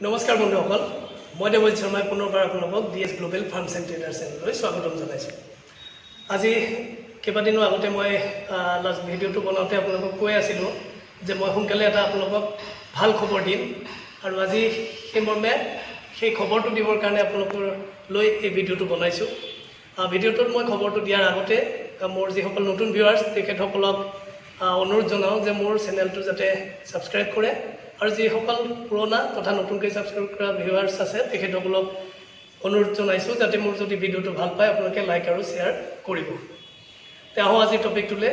নমস্কাৰ বন্ধুসকল, মই দেৱজিৎ শৰ্মাই পুনৰবাৰ আপোনালোকক DS global farms and traders চেনেললৈ স্বাগতম জনাইছোঁ। আজি কেইবাদিনো আগতে মই লাষ্ট ভিডিঅ'টো বনাওঁতে আপোনালোকক কৈ আছিলোঁ যে মই সোনকালে এটা আপোনালোকক ভাল খবৰ দিম, আৰু আজি সেই মৰ্মে সেই খবৰটো দিবৰ কাৰণে আপোনালোকলৈ এই ভিডিঅ'টো বনাইছোঁ। ভিডিঅ'টোত মই খবৰটো দিয়াৰ আগতে মোৰ যিসকল নতুন ভিউৱাৰ্ছ তেখেতসকলক অনুৰোধ জনাওঁ যে মোৰ চেনেলটো যাতে ছাবস্ক্ৰাইব কৰে, আৰু যিসকল পুৰণা তথা নতুনকৈ ছাবস্ক্ৰাইব কৰা ভিউৱাৰ্ছ আছে তেখেতসকলক অনুৰোধ জনাইছোঁ যাতে মোৰ যদি ভিডিঅ'টো ভাল পায় আপোনালোকে লাইক আৰু শ্বেয়াৰ কৰিব। তে আহোঁ আজি টপিকটোলৈ।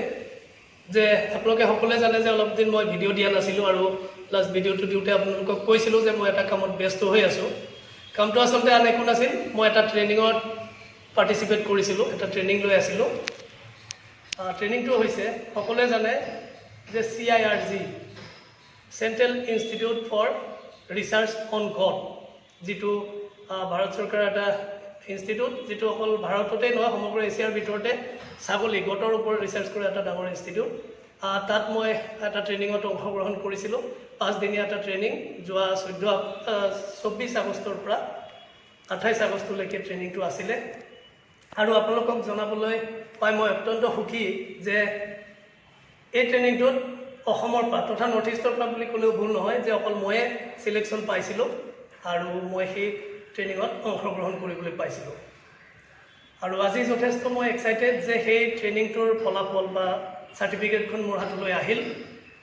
যে আপোনালোকে সকলোৱে জানে যে অলপ দিন মই ভিডিঅ' দিয়া নাছিলোঁ, আৰু লাষ্ট ভিডিঅ'টো দিওঁতে আপোনালোকক কৈছিলোঁ যে মই এটা কামত ব্যস্ত হৈ আছোঁ। কামটো আচলতে আন একো নাছিল, মই এটা ট্ৰেইনিঙত পাৰ্টিচিপেট কৰিছিলোঁ, এটা ট্ৰেইনিং লৈ আছিলোঁ। ট্ৰেইনিংটো হৈছে সকলোৱে জানে যে CIRG central institute for research on goat, যিটো ভাৰত চৰকাৰৰ এটা ইনষ্টিটিউট, যিটো অকল ভাৰততেই নহয় সমগ্ৰ এছিয়াৰ ভিতৰতে ছাগলী গটৰ ওপৰত ৰিচাৰ্চ কৰা এটা ডাঙৰ ইনষ্টিটিউট। তাত মই এটা ট্ৰেইনিঙত অংশগ্ৰহণ কৰিছিলোঁ। 5 দিনীয়া এটা ট্ৰেইনিং, যোৱা 24 আগষ্টৰ পৰা 28 আগষ্টলৈকে ট্ৰেইনিংটো আছিলে। আৰু আপোনালোকক জনাবলৈ পাই মই অত্যন্ত সুখী যে এই ট্ৰেইনিংটোত অসমৰ পৰা তথা নৰ্থ ইষ্টৰ পৰা বুলি ক'লেও ভুল নহয় যে অকল ময়ে চিলেকশ্যন পাইছিলোঁ, আৰু মই সেই ট্ৰেইনিঙত অংশগ্ৰহণ কৰিবলৈ পাইছিলোঁ। আৰু আজি যথেষ্ট মই এক্সাইটেড যে সেই ট্ৰেইনিংটোৰ ফলাফল বা চাৰ্টিফিকেটখন মোৰ হাতলৈ আহিল,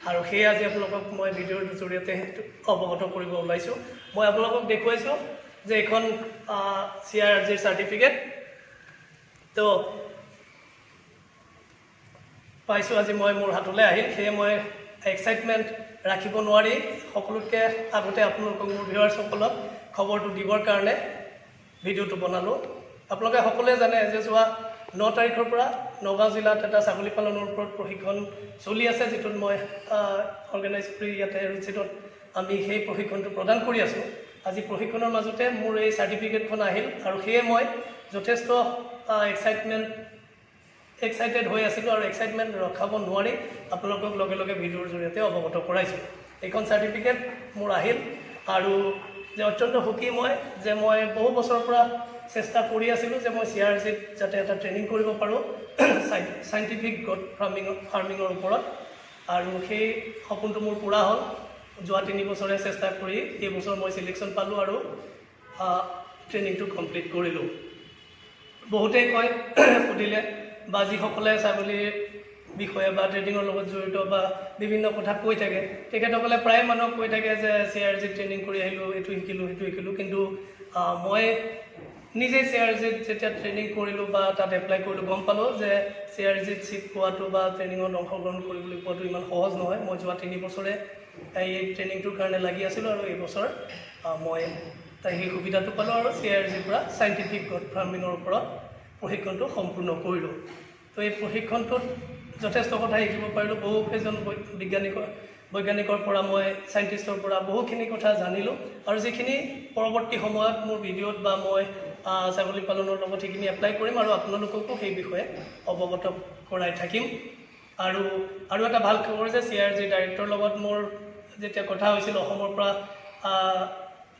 আৰু সেয়ে আজি আপোনালোকক মই ভিডিঅ'ৰ জৰিয়তে অৱগত কৰিব ওলাইছোঁ। মই আপোনালোকক দেখুৱাইছোঁ যে এইখন CIRGৰ চাৰ্টিফিকেট তো পাইছোঁ, আজি মই মোৰ হাতলৈ আহিল। সেয়ে মই এক্সাইটমেণ্ট ৰাখিব নোৱাৰি সকলোতকৈ আগতে আপোনালোকক মোৰ ভিউৱাৰ্ছসকলক খবৰটো দিবৰ কাৰণে ভিডিঅ'টো বনালোঁ। আপোনালোকে সকলোৱে জানে যে যোৱা 9 তাৰিখৰ পৰা নগাঁও জিলাত এটা ছাগলী পালনৰ ওপৰত প্ৰশিক্ষণ চলি আছে, যিটোত মই অৰ্গেনাইজ কৰি ইয়াতে ৰুচিটত আমি সেই প্ৰশিক্ষণটো প্ৰদান কৰি আছোঁ। আজি প্ৰশিক্ষণৰ মাজতে মোৰ এই চাৰ্টিফিকেটখন আহিল, আৰু সেয়ে মই যথেষ্ট এক্সাইটেড হৈ আছিলোঁ, আৰু এক্সাইটমেণ্ট ৰখাব নোৱাৰি আপোনালোকক লগে লগে ভিডিঅ'ৰ জৰিয়তে অৱগত কৰাইছোঁ। এইখন চাৰ্টিফিকেট মোৰ আহিল, আৰু যে অত্যন্ত সুখী মই যে মই বহু বছৰৰ পৰা চেষ্টা কৰি আছিলোঁ যে মই CIRGত যাতে এটা ট্ৰেইনিং কৰিব পাৰোঁ চাইণ্টিফিক গড ফাৰ্মিঙৰ ওপৰত, আৰু সেই সপোনটো মোৰ পূৰা হ'ল। যোৱা 3 বছৰে চেষ্টা কৰি এইবছৰ মই চিলেকশ্যন পালোঁ আৰু ট্ৰেইনিংটো কমপ্লিট কৰিলোঁ। বহুতেই কয় সুধিলে, বা যিসকলে ছাগলীৰ বিষয়ে বা ট্ৰেডিঙৰ লগত জড়িত বা বিভিন্ন কথা কৈ থাকে, তেখেতসকলে প্ৰায় মানুহক কৈ থাকে যে CIRGত ট্ৰেইনিং কৰি আহিলোঁ, এইটো শিকিলোঁ সেইটো শিকিলোঁ, কিন্তু মই নিজে CIRGত যেতিয়া ট্ৰেইনিং কৰিলোঁ বা তাত এপ্লাই কৰিলোঁ গম পালোঁ যে CIRGত ছিট পোৱাটো বা ট্ৰেইনিঙত অংশগ্ৰহণ কৰিবলৈ পোৱাটো ইমান সহজ নহয়। মই যোৱা 3 বছৰে এই ট্ৰেইনিংটোৰ কাৰণে লাগি আছিলোঁ, আৰু এইবছৰ মই সেই সুবিধাটো পালোঁ, আৰু CIRGৰ পৰা চাইণ্টিফিক গড ফাৰ্মিঙৰ ওপৰত প্ৰশিক্ষণটো সম্পূৰ্ণ কৰিলোঁ। তো এই প্ৰশিক্ষণটোত যথেষ্ট কথা শিকিব পাৰিলোঁ। বহুকেইজন বৈজ্ঞানিকৰ পৰা মই চাইণ্টিষ্টৰ পৰা বহুখিনি কথা জানিলোঁ, আৰু যিখিনি পৰৱৰ্তী সময়ত মোৰ ভিডিঅ'ত বা মই ছাগলী পালনৰ লগত সেইখিনি এপ্লাই কৰিম, আৰু আপোনালোককো সেই বিষয়ে অৱগত কৰাই থাকিম। আৰু এটা ভাল খবৰ যে CIRG ডাইৰেক্টৰৰ লগত মোৰ যেতিয়া কথা হৈছিল অসমৰ পৰা,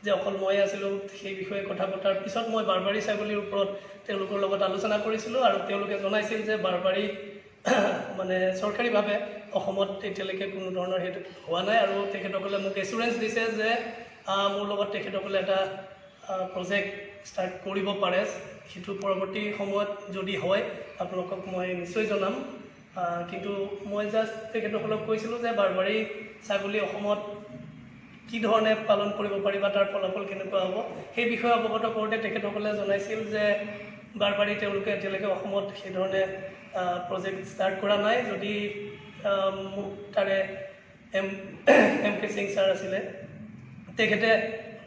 যে অকল মই আছিলোঁ সেই বিষয়ে কথা পতাৰ পিছত মই বাৰবাৰী ছাগলীৰ ওপৰত তেওঁলোকৰ লগত আলোচনা কৰিছিলোঁ, আৰু তেওঁলোকে জনাইছিল যে বাৰবাৰী মানে চৰকাৰীভাৱে অসমত এতিয়ালৈকে কোনো ধৰণৰ সেইটো হোৱা নাই, আৰু তেখেতসকলে মোক এচুৰেঞ্চ দিছে যে মোৰ লগত তেখেতসকলে এটা প্ৰজেক্ট ষ্টাৰ্ট কৰিব পাৰে। সেইটো পৰৱৰ্তী সময়ত যদি হয় আপোনালোকক মই নিশ্চয় জনাম, কিন্তু মই জাষ্ট তেখেতসকলক কৈছিলোঁ যে বাৰবাৰী ছাগলী অসমত কি ধৰণে পালন কৰিব পাৰি বা তাৰ ফলাফল কেনেকুৱা হ'ব সেই বিষয়ে অৱগত কৰোঁতে তেখেতসকলে জনাইছিল যে বাৰবাৰী তেওঁলোকে এতিয়ালৈকে অসমত সেইধৰণে প্ৰজেক্ট ষ্টাৰ্ট কৰা নাই। যদি মোক তাৰে এম কে সিং ছাৰ আছিলে, তেখেতে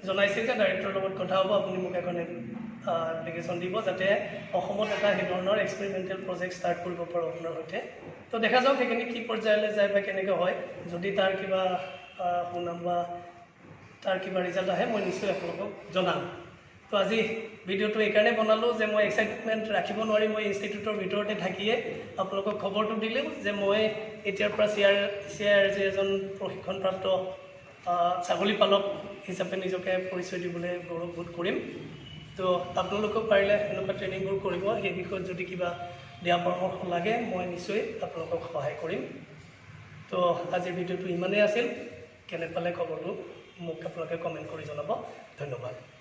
জনাইছিল যে ডাইৰেক্টৰৰ লগত কথা হ'ব, আপুনি মোক এখন এপ্লিকেশ্যন দিব যাতে অসমত এটা সেই ধৰণৰ এক্সপেৰিমেণ্টেল প্ৰজেক্ট ষ্টাৰ্ট কৰিব পাৰোঁ আপোনাৰ সৈতে। তো দেখা যাওক সেইখিনি কি পৰ্যায়লৈ যায় বা কেনেকৈ হয়। যদি তাৰ কিবা সুনাম বা তাৰ কিবা ৰিজাল্ট আহে মই নিশ্চয় আপোনালোকক জনাম। তো আজি ভিডিঅ'টো এইকাৰণে বনালোঁ যে মই এক্সাইটমেণ্ট ৰাখিব নোৱাৰি, মই ইনষ্টিটিউটৰ ভিতৰতে থাকিয়ে আপোনালোকক খবৰটো দিলোঁ যে মই এতিয়াৰ পৰা CIRG এজন প্ৰশিক্ষণপ্ৰাপ্ত ছাগলী পালক হিচাপে নিজকে পৰিচয় দিবলৈ গৌৰৱবোধ কৰিম তো আপোনালোকেও পাৰিলে এনেকুৱা ট্ৰেইনিংবোৰ কৰিব সেই বিষয়ত যদি কিবা দিহা পৰামৰ্শ লাগে মই নিশ্চয় আপোনালোকক সহায় কৰিম তো আজিৰ ভিডিঅ'টো ইমানেই আছিল কেনে পালে খবৰটো মোক আপোনালোকে কমেণ্ট কৰি জনাব ধন্যবাদ